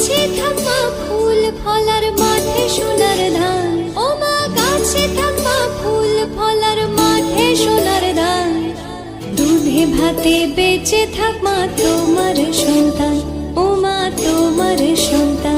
গাছে থাকা ফুল ফলার মাঠে সোনার ধান, ও মা গাছে থাকা ফুল ফলার মাঠে সোনার ধান। দুধে ভাতে বেঁচে থাক মা তোমার সন্তান, ও মা তোমার সন্তান।